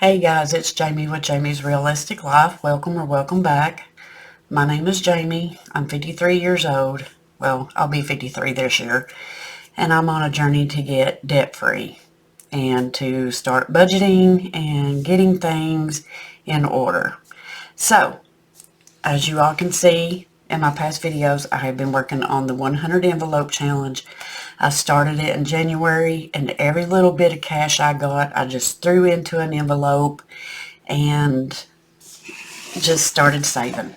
Hey guys, it's Jamie with Jamie's Realistic Life. Welcome or welcome back. My name is Jamie. I'm 53 years old. Well, I'll be 53 this year. And I'm on a journey to get debt-free and to start budgeting and getting things in order. So, as you all can see in my past videos, I have been working on the 100 envelope challenge. I started it in January, and every little bit of cash I got, I just threw into an envelope and just started saving.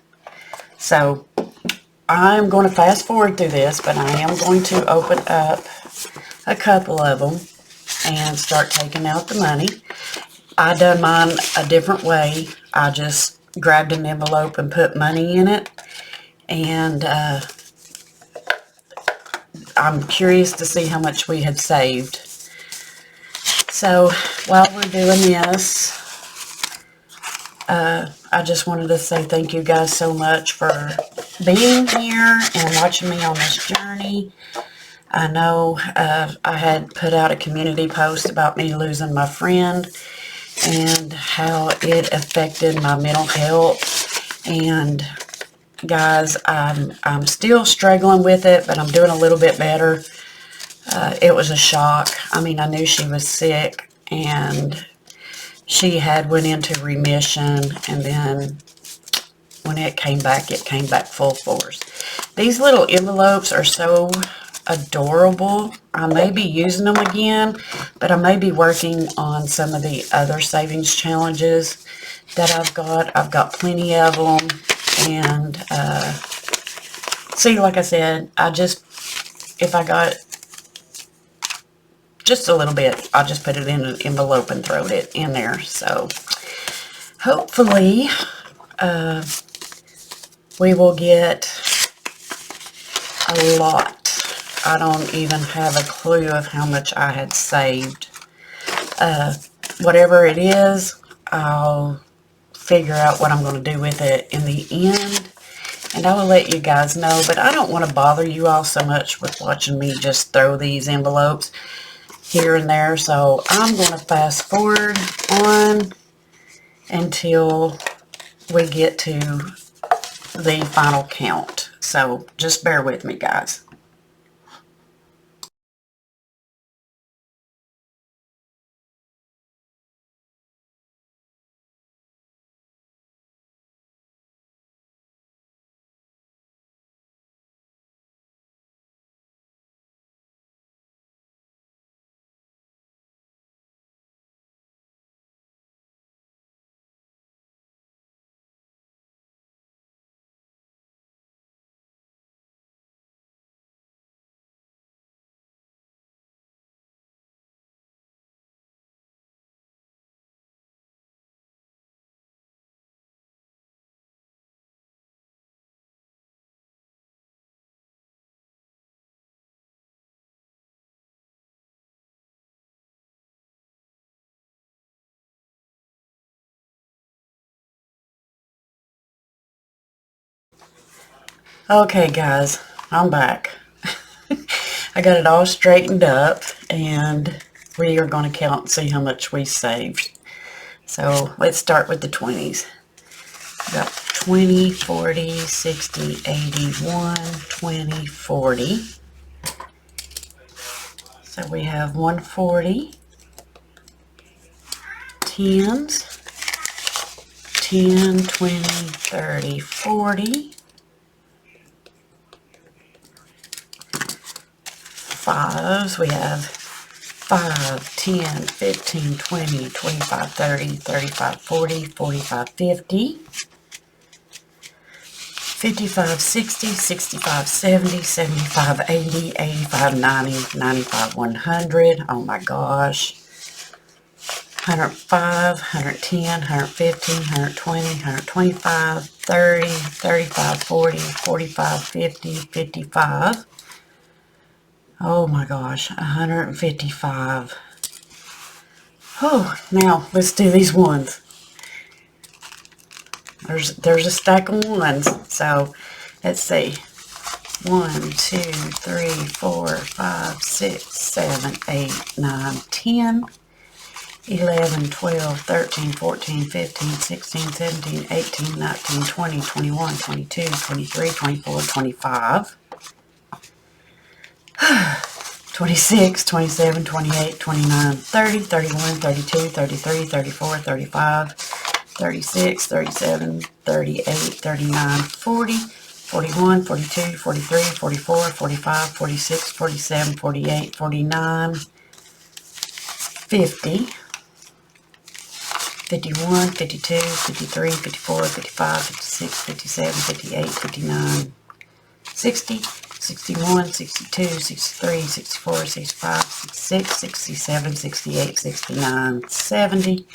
So I'm going to fast forward through this, but I am going to open up a couple of them and start taking out the money. I done mine a different way. I just grabbed an envelope and put money in it, and I'm curious to see how much we had saved. So while we're doing this, I just wanted to say thank you guys so much for being here and watching me on this journey. I know I had put out a community post about me losing my friend and how it affected my mental health. And guys, I'm still struggling with it, but I'm doing a little bit better. It was a shock. I mean, I knew she was sick, and she had went into remission, and then when it came back full force. These little envelopes are so adorable. I may be using them again, but I may be working on some of the other savings challenges that I've got. I've got plenty of them. And see, like I said, if I got just a little bit, I'll just put it in an envelope and throw it in there. So hopefully we will get a lot. I don't even have a clue of how much I had saved. Whatever it is, I'll figure out what I'm going to do with it in the end, and I will let you guys know. But I don't want to bother you all so much with watching me just throw these envelopes here and there, so I'm going to fast forward on until we get to the final count. So just bear with me, guys. Okay, guys, I'm back. I got it all straightened up, and we are going to count and see how much we saved. So let's start with the 20s. We got 20, 40, 60, 81, 20, 40. So we have 140, 10s, 10, 20, 30, 40. 5s, we have 5, 10, 15, 20, 25, 30, 35, 40, 45, 50, 55, 60, 65, 70, 75, 80, 85, 90, 95, 100. Oh my gosh. 105, 110, 115, 120, 125, 30, 35, 40, 45, 50, 55. Oh my gosh, 155. Oh, now let's do these ones. There's a stack of ones. So let's see. 1, 2, 3, 4, 5, 6, 7, 8, 9, 10, 11, 12, 13, 14, 15, 16, 17, 18, 19, 20, 21, 22, 23, 24, 25, 26, 27, 28, 29, 30, 31, 32, 33, 34, 35, 36, 37, 38, 39, 40, 41, 42, 43, 44, 45, 46, 47, 48, 49, 50, 51, 52, 53, 54, 55, 56, 57, 58, 59, 60, 61, 62, 63, 64, 65, 66, 67, 68, 69, 70,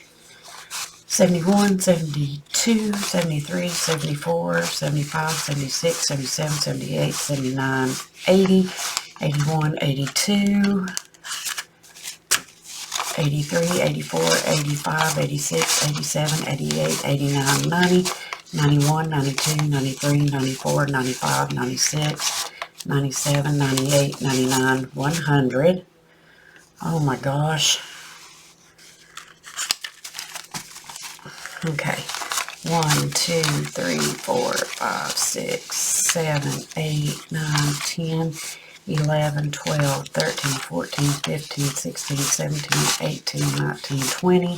71, 72, 73, 74, 75, 76, 77, 78, 79, 80, 81, 82, 83, 84, 85, 86, 87, 88, 89, 90, 91, 92, 93, 94, 95, 96, 97, 98, 99, 100. Oh my gosh. Okay. 1, 2, 3, 4, 5, 6, 7, 8, 9, 10, 11, 12, 13, 14, 15, 16, 17, 18, 19, 20,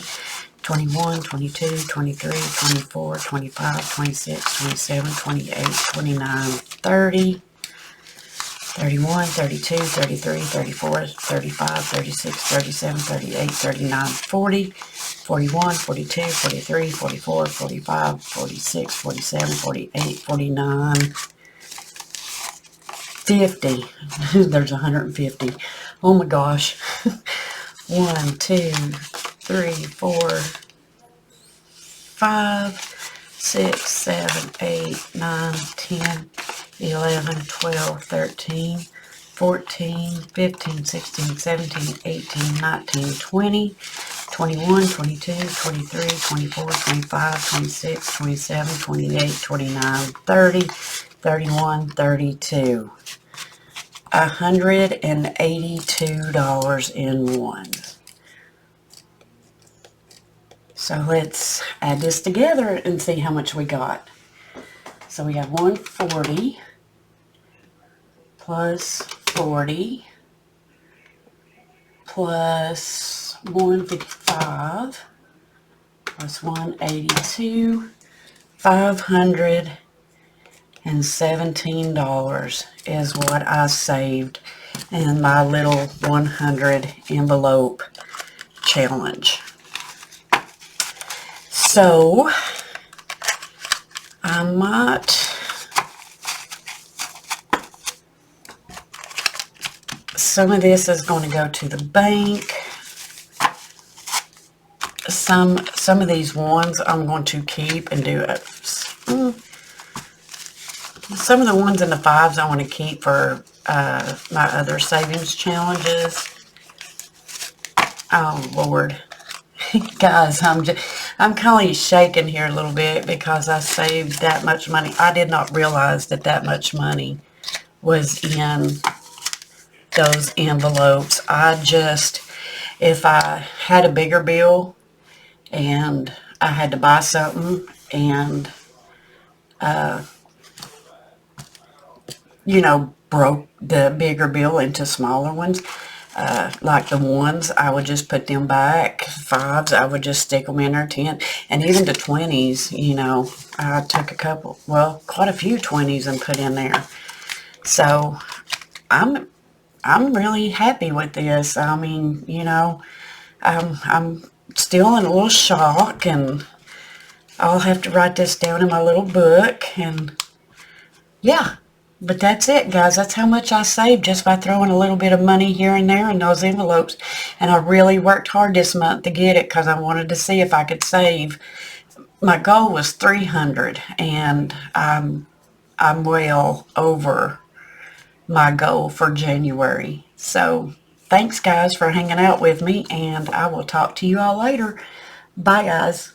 21, 22, 23, 24, 25, 26, 27, 28, 29, 30, 31, 32, 33, 34, 35, 36, 37, 38, 39, 40, 41, 42, 43, 44, 45, 46, 47, 48, 49, 50. There's 150. Oh my gosh. 1, 2, 3, 4, 5, 6, 7, 8, 9, 10, 11, 12, 13, 14, 15, 16, 17, 18, 19, 20, 21, 22, 23, 24, 25, 26, 27, 28, 29, 30, 31, 32. $182 in ones. So let's add this together and see how much we got. So we have 140 plus 40 plus 155 plus 182, $517 is what I saved in my little 100 envelope challenge. So I might some of this is going to go to the bank. Some of these ones I'm going to keep and do some of the ones in the fives I want to keep for my other savings challenges. Oh Lord. Guys, I'm kind of shaking here a little bit because I saved that much money. I did not realize that that much money was in those envelopes. If I had a bigger bill and I had to buy something and, broke the bigger bill into smaller ones, like the ones, I would just put them back. Fives, I would just stick them in there. 10, and even the 20s, I took quite a few 20s and put in there. So I'm really happy with this. I mean, I'm still in a little shock, and I'll have to write this down in my little book, and yeah. But that's it, guys. That's how much I saved just by throwing a little bit of money here and there in those envelopes. And I really worked hard this month to get it because I wanted to see if I could save. My goal was 300, and I'm well over my goal for January. So thanks, guys, for hanging out with me, and I will talk to you all later. Bye, guys.